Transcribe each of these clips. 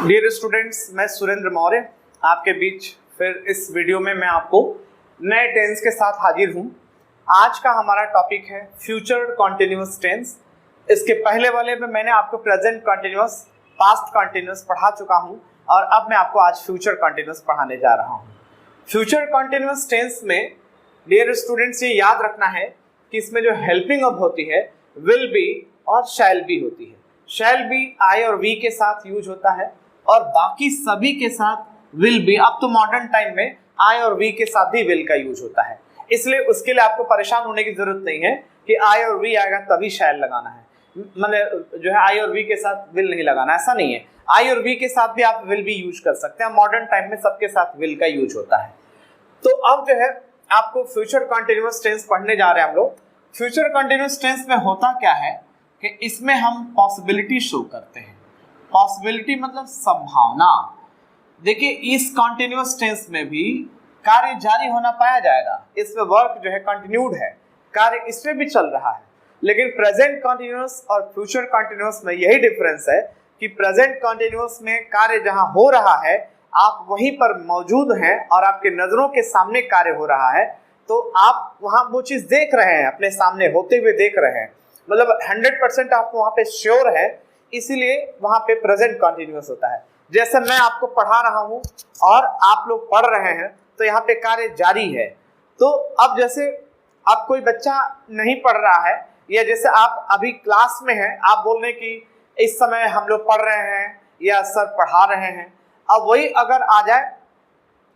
Dear students, मैं सुरेंद्र मौर्य आपके बीच फिर इस वीडियो में मैं आपको नए टेंस के साथ हाजिर हूँ। आज का हमारा टॉपिक है फ्यूचर कॉन्टिन्यूअस टेंस। इसके पहले वाले में मैंने आपको प्रेजेंट कॉन्टिन्यूअस, पास्ट कॉन्टिन्यूअस पढ़ा चुका हूँ और अब मैं आपको आज फ्यूचर कॉन्टिन्यूअस पढ़ाने जा रहा हूँ। फ्यूचर कॉन्टिन्यूअस टेंस में डियर स्टूडेंट्स ये याद रखना है कि इसमें जो हेल्पिंग ऑफ होती है विल बी और शैल बी होती है। शैल बी आई और वी के साथ यूज होता है और बाकी सभी के साथ विल बी। अब तो मॉडर्न टाइम में आई और वी के साथ भी विल का यूज होता है, इसलिए उसके लिए आपको परेशान होने की जरूरत नहीं है कि आई और वी आएगा तभी शैल लगाना है, मतलब जो है आई और वी के साथ विल नहीं लगाना, ऐसा नहीं है। आई और वी के साथ भी आप विल भी यूज कर सकते हैं। मॉडर्न टाइम में सबके साथ विल का यूज होता है। तो अब जो है आपको फ्यूचर कॉन्टिन्यूअस टेंस पढ़ने जा रहे हैं हम लोग। फ्यूचर कॉन्टिन्यूअस टेंस में होता क्या है कि इसमें हम पॉसिबिलिटी शो करते हैं। पॉसिबिलिटी मतलब संभावना। देखिए, इस कॉन्टिन्यूअस टेंस में भी कार्य जारी होना पाया जाएगा। इसमें वर्क जो है कंटिन्यूड है, कार्य इसमें भी चल रहा है। लेकिन प्रेजेंट कॉन्टिन्यूअस और फ्यूचर कॉन्टिन्यूअस में यही डिफरेंस है कि प्रेजेंट कॉन्टिन्यूअस में कार्य जहां हो रहा है आप वहीं पर मौजूद हैं और आपके नजरों के सामने कार्य हो रहा है, तो आप वहां वो चीज देख रहे हैं, अपने सामने होते हुए देख रहे हैं, मतलब 100% आप वहां पे श्योर है, इसीलिए वहां पे प्रेजेंट कॉन्टिन्यूअस होता है। जैसे मैं आपको पढ़ा रहा हूं और आप लोग पढ़ रहे हैं तो यहाँ पे कार्य जारी है। तो अब जैसे अब कोई बच्चा नहीं पढ़ रहा है या जैसे आप अभी क्लास में हैं, आप बोल रहे हैं कि इस समय हम लोग पढ़ रहे हैं या सर पढ़ा रहे हैं। अब वही अगर आ जाए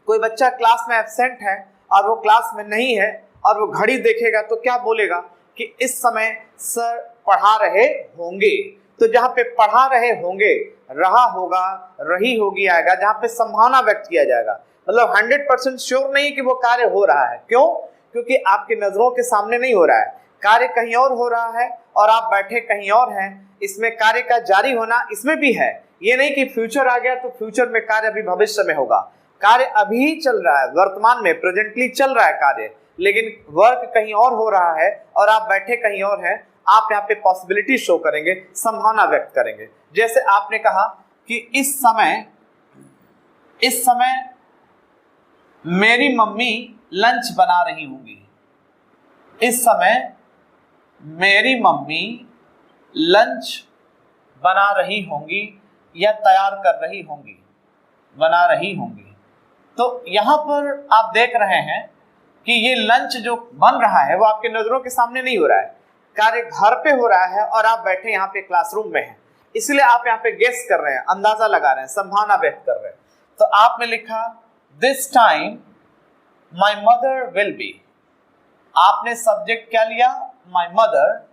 कोई बच्चा क्लास में एब्सेंट है और वो क्लास में नहीं है और वो घड़ी देखेगा तो क्या बोलेगा कि इस समय सर पढ़ा रहे होंगे। तो जहाँ पे पढ़ा रहे होंगे, रहा होगा, रही होगी आएगा, जहाँ पे संभावना व्यक्त किया जाएगा, मतलब 100% श्योर नहीं कि वो कार्य हो रहा है। क्यों? क्योंकि आपकी नजरों के सामने नहीं हो रहा है, कार्य कहीं और हो रहा है और आप बैठे कहीं और हैं। इसमें कार्य का जारी होना इसमें भी है। ये नहीं कि फ्यूचर आ गया तो फ्यूचर में कार्य अभी भविष्य में होगा। कार्य अभी चल रहा है, वर्तमान में प्रेजेंटली चल रहा है कार्य, लेकिन वर्क कहीं और हो रहा है और आप बैठे कहीं और हैं। आप यहाँ पे पॉसिबिलिटी शो करेंगे, संभावना व्यक्त करेंगे। जैसे आपने कहा कि इस समय मेरी मम्मी लंच बना रही होंगी। इस समय मेरी मम्मी लंच बना रही होंगी या तैयार कर रही होंगी, बना रही होंगी। तो यहाँ पर आप देख रहे हैं कि ये लंच जो बन रहा है वो आपके नजरों के सामने नहीं हो रहा है, कार्य घर पे हो रहा है और आप बैठे यहाँ पे क्लासरूम में हैं, इसलिए आप यहाँ पे गेस कर रहे हैं, अंदाजा लगा रहे हैं, संभावना व्यक्त कर रहे हैं। तो आपने लिखा this time my mother will B. आपने सब्जेक्ट क्या लिया? My mother.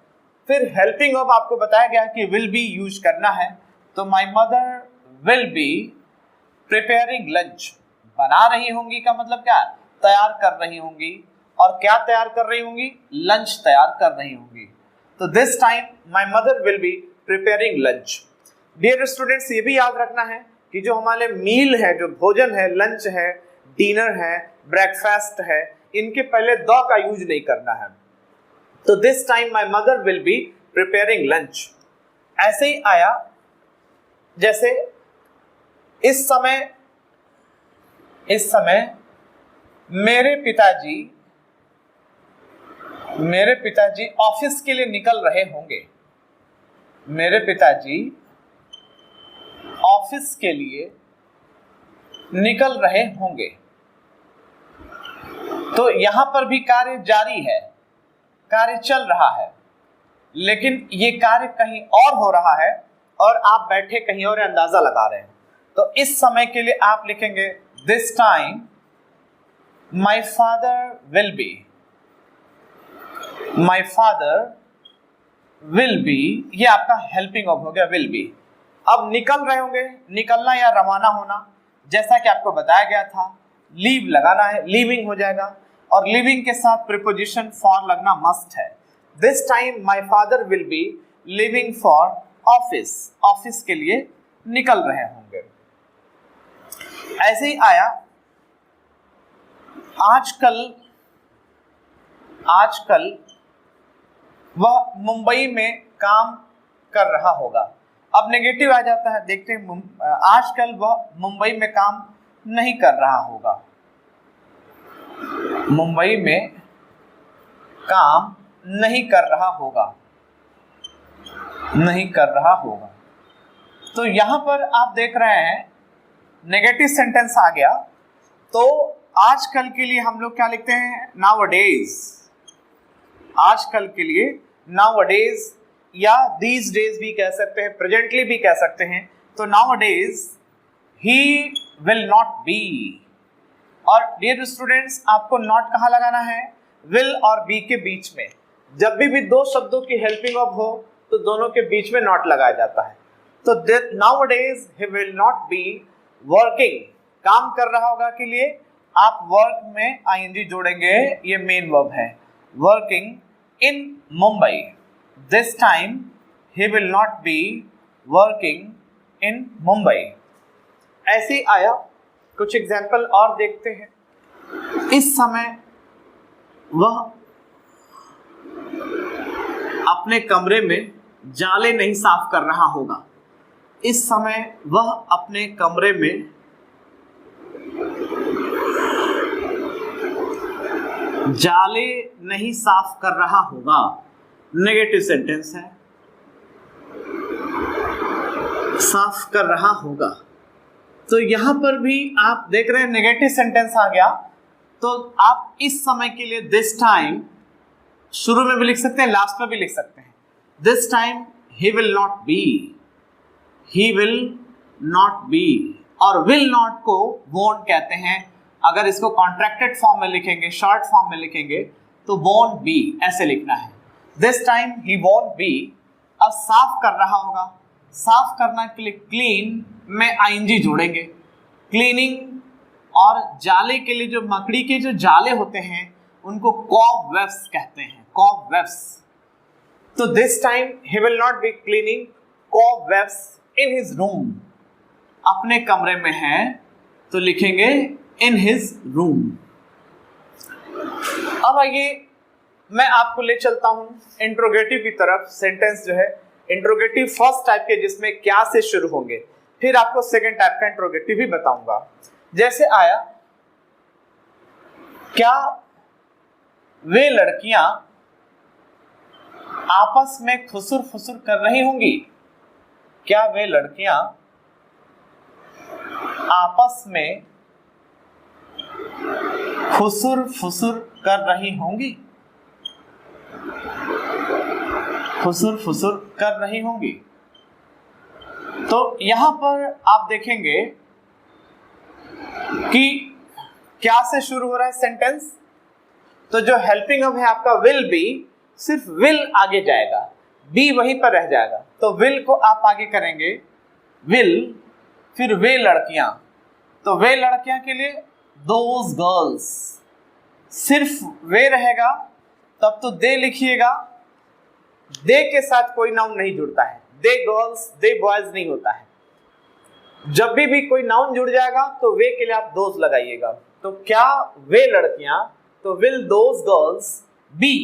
फिर हेल्पिंग ऑफ आपको बताया गया कि विल बी यूज करना है। तो माई mother will be preparing lunch. बना रही होंगी का मतलब क्या? तैयार कर रही होंगी। और क्या तैयार कर रही होंगी? लंच तैयार कर रही होंगी। तो this time my mother will be preparing lunch. Dear students, ये भी याद रखना है कि जो हमारे मील है, जो भोजन है, लंच है, डिनर है, ब्रेकफास्ट है, इनके पहले द का यूज नहीं करना है। तो this time my mother will be preparing lunch. ऐसे ही आया जैसे इस समय मेरे पिताजी ऑफिस के लिए निकल रहे होंगे। मेरे पिताजी ऑफिस के लिए निकल रहे होंगे। तो यहां पर भी कार्य जारी है, कार्य चल रहा है, लेकिन ये कार्य कहीं और हो रहा है और आप बैठे कहीं और अंदाजा लगा रहे हैं। तो इस समय के लिए आप लिखेंगे this time my father will be. My father will be, ये आपका हेल्पिंग ऑफ हो गया, विल बी। अब निकल रहे होंगे, निकलना या रवाना होना, जैसा कि आपको बताया गया था, लीव लगाना है, लीविंग हो जाएगा और लीविंग के साथ प्रीपोजिशन फॉर लगना मस्ट है। This time my father will be leaving for office. Office के लिए निकल रहे होंगे। ऐसे ही आया आजकल वह मुंबई में काम कर रहा होगा। अब नेगेटिव आ जाता है, देखते हैं आजकल वह मुंबई में काम नहीं कर रहा होगा। मुंबई में काम नहीं कर रहा होगा, नहीं कर रहा होगा। तो यहां पर आप देख रहे हैं नेगेटिव सेंटेंस आ गया। तो आजकल के लिए हम लोग क्या लिखते हैं, नाउअडेज। आजकल के लिए नाउअडेज या दीज डेज भी कह सकते हैं, प्रेजेंटली भी कह सकते हैं। तो nowadays he will not be. और डियर स्टूडेंट्स, आपको नॉट कहाँ लगाना है, विल और बी के बीच में। जब भी दो शब्दों की हेल्पिंग वर्ब हो तो दोनों के बीच में नॉट लगाया जाता है। तो nowadays he will not be working, काम कर रहा होगा के लिए आप वर्क में आईएनजी जोड़ेंगे, ये मेन वर्ब है। Working in Mumbai, this time he will not be working in Mumbai. ऐसे ही आया। कुछ एग्जाम्पल और देखते हैं। इस समय वह अपने कमरे में जाले नहीं साफ कर रहा होगा। इस समय वह अपने कमरे में जाले नहीं साफ कर रहा होगा। नेगेटिव सेंटेंस है, साफ कर रहा होगा। तो यहां पर भी आप देख रहे हैं नेगेटिव सेंटेंस आ गया। तो आप इस समय के लिए दिस टाइम शुरू में भी लिख सकते हैं, लास्ट में भी लिख सकते हैं। This time he will not be, he will not be. और विल नॉट को वोंट कहते हैं। अगर इसको कॉन्ट्रैक्टेड फॉर्म में लिखेंगे, शॉर्ट फॉर्म में लिखेंगे तो वोंट बी ऐसे लिखना है। This time he won't be. अब साफ कर रहा होगा, साफ करना के लिए क्लीन में आईएनजी जोड़ेंगे। क्लीनिंग। और जाले के लिए जो मकड़ी के जो जाले होते हैं उनको कॉबवेब्स कहते हैं, कॉबवेब्स। तो this time he will not be cleaning cobwebs in his room. अपने कमरे में है तो लिखेंगे इन हिज रूम। अब आइए मैं आपको ले चलता हूं इंट्रोगेटिव की तरफ। सेंटेंस जो है इंट्रोगेटिव फर्स्ट टाइप के, जिसमें क्या से शुरू होंगे, फिर आपको सेकंड टाइप का इंट्रोगेटिव भी बताऊंगा। जैसे आया, क्या वे लड़कियां आपस में खुसुर फुसुर कर रही होंगी? क्या वे लड़कियां आपस में खुसुर फुसुर कर रही होंगी? खुसुर फुसुर कर रही होंगी। तो यहां पर आप देखेंगे कि क्या से शुरू हो रहा है सेंटेंस। तो जो हेल्पिंग वर्ब है आपका विल बी, सिर्फ विल आगे जाएगा, बी वहीं पर रह जाएगा। तो विल को आप आगे करेंगे विल, फिर वे लड़कियां। तो वे लड़कियां के लिए दोज गर्ल्स, सिर्फ वे रहेगा तब तो दे लिखिएगा। दे के साथ कोई नाउन नहीं जुड़ता है, दे गर्ल्स दे बॉयज नहीं होता है। जब भी कोई नाउन जुड़ जाएगा तो वे के लिए आप दोज लगाइएगा। तो क्या वे लड़कियां, तो विल दोज गर्ल्स बी।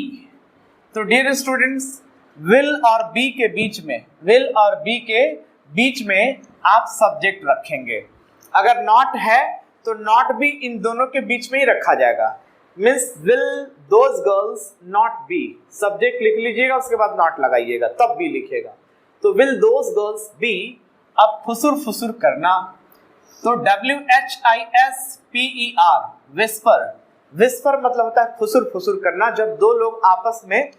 तो डियर स्टूडेंट्स, विल और बी के बीच में, विल और बी के बीच में आप सब्जेक्ट रखेंगे। अगर नॉट है तो नॉट भी इन दोनों के बीच में ही रखा जाएगा। Means will those girls not be, subject लिख लीजिएगा, उसके बाद नॉट लगाइएगा, तब बी लिखिएगा। तो विल दोज गर्ल्स बी। अब फुसुर फुसुर करना, तो WHISPER, विस्पर। विस्पर मतलब होता है फुसुर फुसुर करना। जब दो लोग आपस में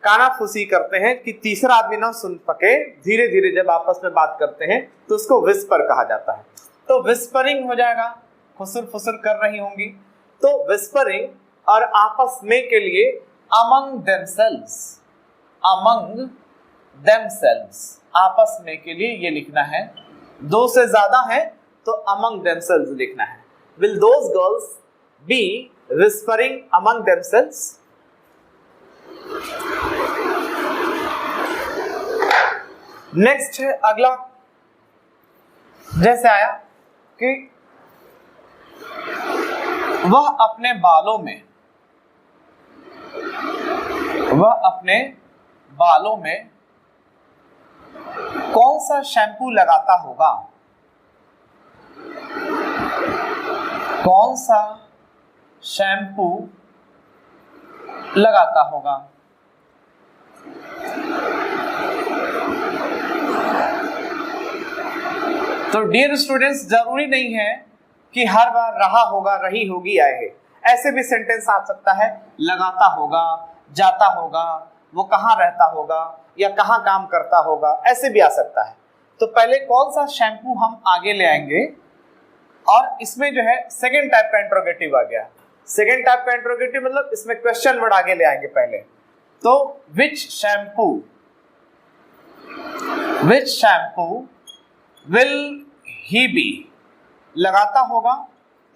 कानाफूसी करते हैं कि तीसरा आदमी ना सुन सके, धीरे धीरे जब आपस में बात करते हैं तो उसको विस्पर कहा जाता है। तो विस्परिंग हो जाएगा, फुसुर फुसुर कर रही होंगी। तो विस्परिंग और आपस में के लिए अमंग देमसेल्व्स, अमंग देमसेल्व्स, आपस में के लिए ये लिखना है। दो से ज्यादा है तो अमंग देमसेल्व्स लिखना है। Will those girls be whispering among themselves? Next है अगला। जैसे आया कि वह अपने बालों में, वह अपने बालों में कौन सा शैम्पू लगाता होगा? कौन सा शैम्पू लगाता होगा? तो डियर स्टूडेंट्स, जरूरी नहीं है कि हर बार रहा होगा, रही होगी आए, ऐसे भी सेंटेंस आ सकता है, लगाता होगा, जाता होगा, वो कहाँ रहता होगा या कहाँ काम करता होगा, ऐसे भी आ सकता है। तो पहले कौन सा शैम्पू हम आगे ले आएंगे, और इसमें जो है सेकेंड टाइप का इंट्रोगेटिव आ गया। सेकेंड टाइप का इंट्रोगेटिव मतलब इसमें क्वेश्चन वर्ड आगे ले आएंगे पहले। तो विच शैम्पू विल ही बी, लगाता होगा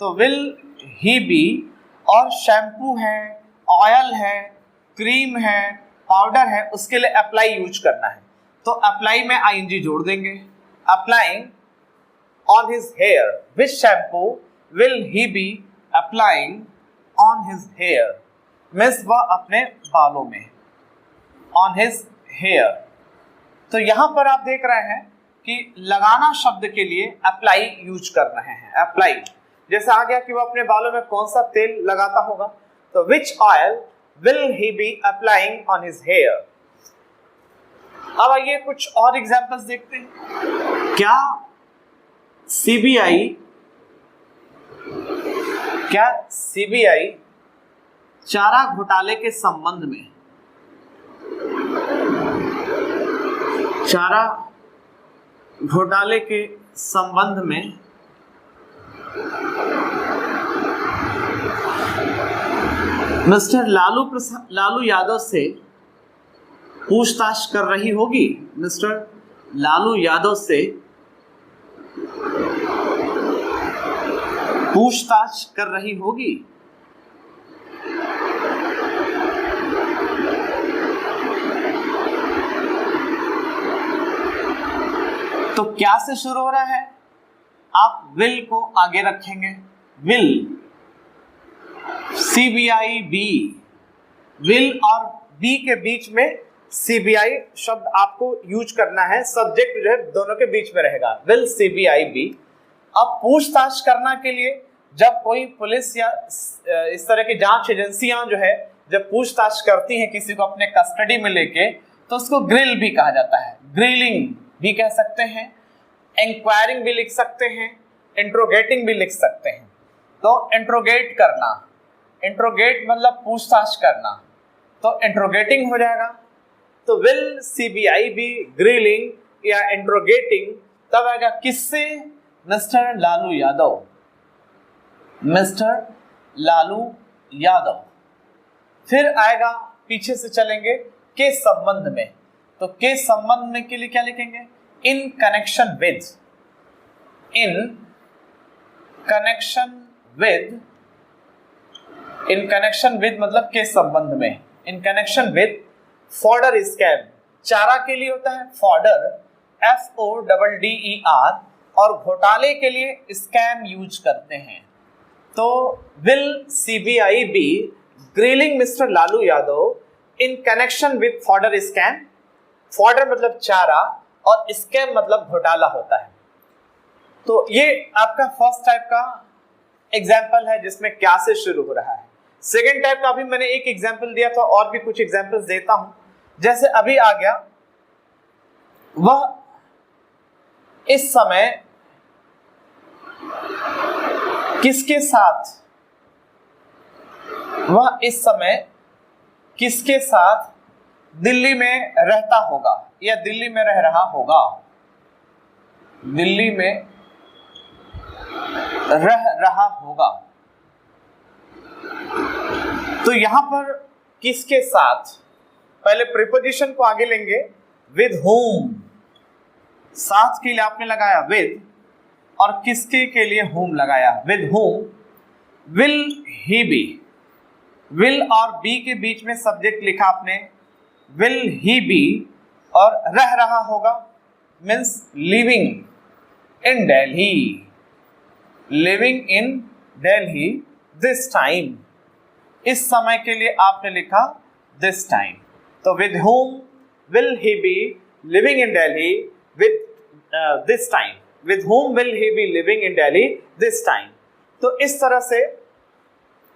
तो विल ही बी, और शैम्पू है, ऑयल है, क्रीम है, पाउडर है, उसके लिए अप्लाई यूज करना है। तो अप्लाई में आईएनजी जोड़ देंगे, applying on his hair, which shampoo will he be applying on his hair, means वह अपने बालों में, ऑन हिज हेयर। तो यहां पर आप देख रहे हैं कि लगाना शब्द के लिए अप्लाई यूज कर रहे हैं, अप्लाई। जैसे आ गया कि वो अपने बालों में कौन सा तेल लगाता होगा, तो which oil will he be applying on his hair. अब आइए कुछ और एग्जांपल्स देखते हैं। क्या सीबीआई चारा घोटाले के संबंध में, चारा घोटाले के संबंध में मिस्टर लालू यादव से पूछताछ कर रही होगी? मिस्टर लालू यादव से पूछताछ कर रही होगी? तो क्या से शुरू हो रहा है? आप विल को आगे रखेंगे, विल, सीबीआई बी, विल और बी के बीच में सीबीआई शब्द आपको यूज करना है, सब्जेक्ट जो है दोनों के बीच में रहेगा, विल सीबीआई बी। अब पूछताछ करना के लिए जब कोई पुलिस या इस तरह की जांच एजेंसियां जो है जब पूछताछ करती हैं किसी को अपने कस्टडी में लेके, तो उसको ग्रिल भी कहा जाता है, ग्रिलिंग भी कह सकते हैं, इंक्वायरिंग भी लिख सकते हैं, इंट्रोगेटिंग भी लिख सकते हैं। तो इंट्रोगेट करना, इंट्रोगेट मतलब पूछताछ करना, तो इंट्रोगेटिंग हो जाएगा। तो विल सीबीआई बी ग्रिलिंग या इंट्रोगेटिंग, तब आएगा किससे? Mister Lalu Yadav, mister Lalu Yadav. फिर आएगा, पीछे से चलेंगे, के संबंध में, तो के संबंध में के लिए क्या लिखेंगे? इन connection with, in connection with, in connection with मतलब के संबंध में, इन कनेक्शन विद फॉर्डर स्कैम, चारा के लिए होता है फॉर्डर, FODDER, और घोटाले के लिए स्कैम यूज करते हैं। तो will CBI be grilling mister Lalu Yadav in connection with fodder scam, fodder मतलब चारा और स्कैम मतलब घोटाला होता है। तो ये आपका फर्स्ट टाइप का एग्जाम्पल है जिसमें क्या से शुरू हो रहा है। सेकेंड टाइप का अभी मैंने एक एग्जाम्पल दिया था, और भी कुछ एग्जाम्पल्स देता हूं। जैसे अभी आ गया, वह इस समय किसके साथ, वह इस समय किसके साथ दिल्ली में रहता होगा या दिल्ली में रह रहा होगा, दिल्ली में रह रहा होगा। तो यहां पर किसके साथ, पहले प्रीपोजिशन को आगे लेंगे, विद होम, साथ के लिए आपने लगाया विद, और किसके के लिए होम लगाया, with home. Will he be, will और बी के बीच में सब्जेक्ट लिखा आपने, विल ही बी, और रह रहा होगा means living in Delhi, living in Delhi this time, इस समय के लिए आपने लिखा दिस टाइम। तो with home will he B living in Delhi with this time, with whom will he be living in Delhi this time। तो इस तरह से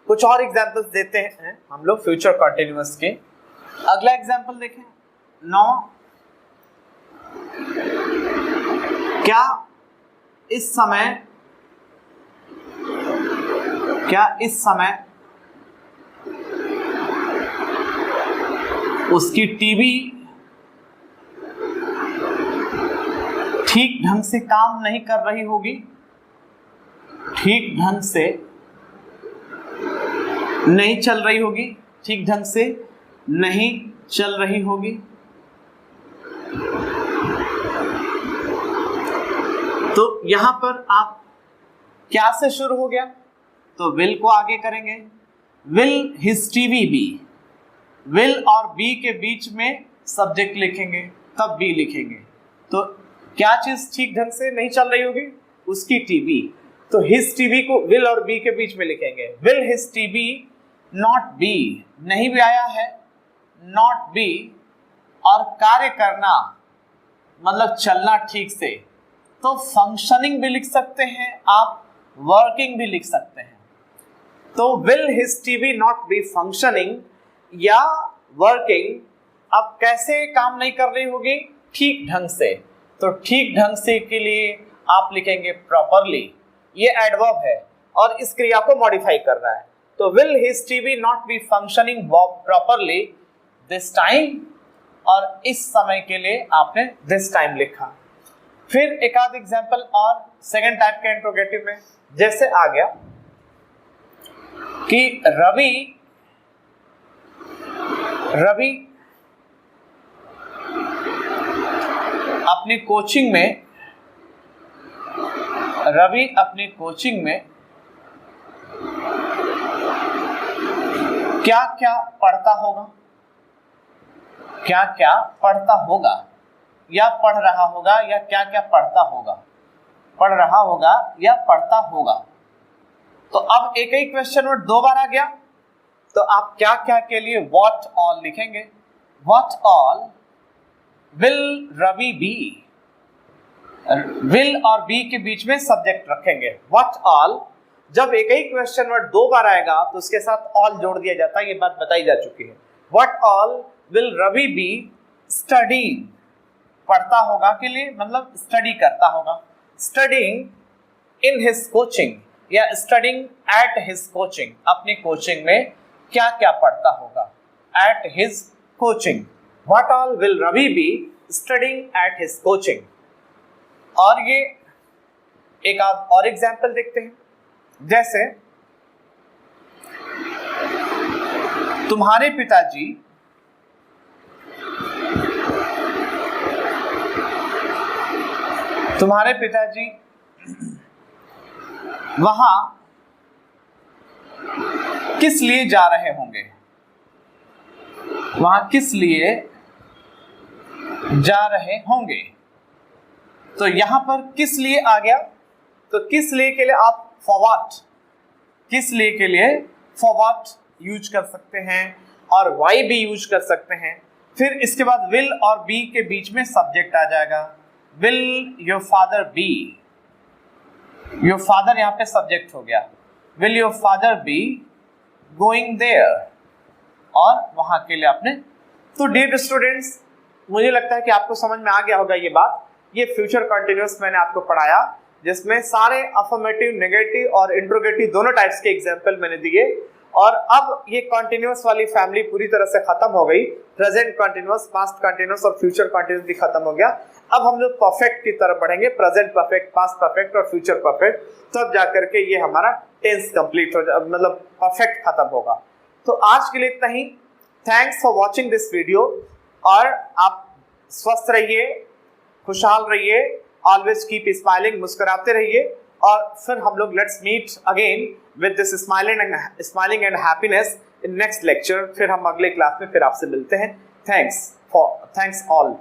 कुछ और एग्जाम्पल्स देते हैं हम लोग फ्यूचर कंटिन्यूअस के। अगला एग्जाम्पल देखें 9, क्या इस समय उसकी टीवी ठीक ढंग से काम नहीं कर रही होगी, ठीक ढंग से नहीं चल रही होगी, ठीक ढंग से नहीं चल रही होगी। तो यहां पर आप क्या से शुरू हो गया, तो विल को आगे करेंगे, will his TV be, will और बी के बीच में सब्जेक्ट लिखेंगे, तब बी लिखेंगे। तो क्या चीज ठीक ढंग से नहीं चल रही होगी, उसकी टीवी। तो हिज टीवी को विल और बी के बीच में लिखेंगे, will his TV not be, नहीं भी आया है, नॉट बी, और कार्य करना मतलब चलना ठीक से, तो फंक्शनिंग भी लिख सकते हैं आप, वर्किंग भी लिख सकते हैं। तो will his TV not be functioning या वर्किंग, अब कैसे काम नहीं कर रही होगी, ठीक ढंग से। तो ठीक ढंग से के लिए आप लिखेंगे प्रॉपरली, ये एडवर्ब है और इस क्रिया को मॉडिफाई कर रहा है। तो will his TV not be functioning properly this time, और इस समय के लिए आपने दिस टाइम लिखा। फिर एक आध एग्जाम्पल और सेकेंड टाइप के इंट्रोगेटिव में, जैसे आ गया कि रवि अपनी कोचिंग में क्या क्या पढ़ता होगा, क्या क्या पढ़ता होगा, या पढ़ रहा होगा, या क्या क्या पढ़ता होगा, पढ़ रहा होगा या पढ़ता होगा। तो अब एक ही क्वेश्चन वर्ड 2 बार आ गया, तो आप क्या क्या के लिए व्हाट ऑल लिखेंगे, what all will Ravi be, will और बी के बीच में सब्जेक्ट रखेंगे, व्हाट ऑल। जब एक ही क्वेश्चन वर्ड 2 बार आएगा तो उसके साथ ऑल जोड़ दिया जाता है, ये बात बताई जा चुकी है। What all will Ravi be studying, पढ़ता होगा के लिए मतलब स्टडी करता होगा, स्टडीइंग इन हिज कोचिंग या स्टडीइंग एट हिज कोचिंग, अपनी कोचिंग में क्या क्या पढ़ता होगा, at his coaching. What all will Ravi be studying at his coaching. और ये एक और एग्जाम्पल देखते हैं, जैसे तुम्हारे पिताजी वहां किस लिए जा रहे होंगे, वहां किस लिए जा रहे होंगे। तो यहां पर किस लिए आ गया, तो किस लिए के लिए आप फॉर व्हाट, किस लिए के लिए फॉर व्हाट यूज कर सकते हैं और वाई भी यूज कर सकते हैं। फिर इसके बाद विल और बी के बीच में सब्जेक्ट आ जाएगा, will your father be, your father यहाँ पे सब्जेक्ट हो गया, will your father be going there, और वहां के लिए आपने। तो डियर स्टूडेंट्स, मुझे लगता है कि आपको समझ में आ गया होगा ये बात। ये फ्यूचर कंटिन्यूअस मैंने आपको पढ़ाया, जिसमें सारे अफर्मेटिव, नेगेटिव और इंट्रोगेटिव दोनों टाइप्स के एग्जाम्पल मैंने दिए। और अब ये कंटिन्यूअस वाली फैमिली पूरी तरह से खत्म हो गई, प्रेजेंट कंटिन्यूअस, पास्ट कंटिन्यूअस और फ्यूचर कंटिन्यूअस भी खत्म हो गया। अब हम लोग परफेक्ट की तरफ बढ़ेंगे, प्रेजेंट परफेक्ट, पास्ट परफेक्ट और फ्यूचर परफेक्ट, तब जाकर के ये हमारा टेंस कंप्लीट हो जाए, मतलब परफेक्ट खत्म होगा। तो आज के लिए इतना ही। Thanks for watching this video, और आप स्वस्थ रहिए, खुशहाल रहिए, ऑलवेज कीप स्माइलिंग, मुस्कुराते रहिए। और फिर हम लोग let's meet again with this smiling and happiness in next lecture. फिर हम अगले क्लास में फिर आपसे मिलते हैं। Thanks all.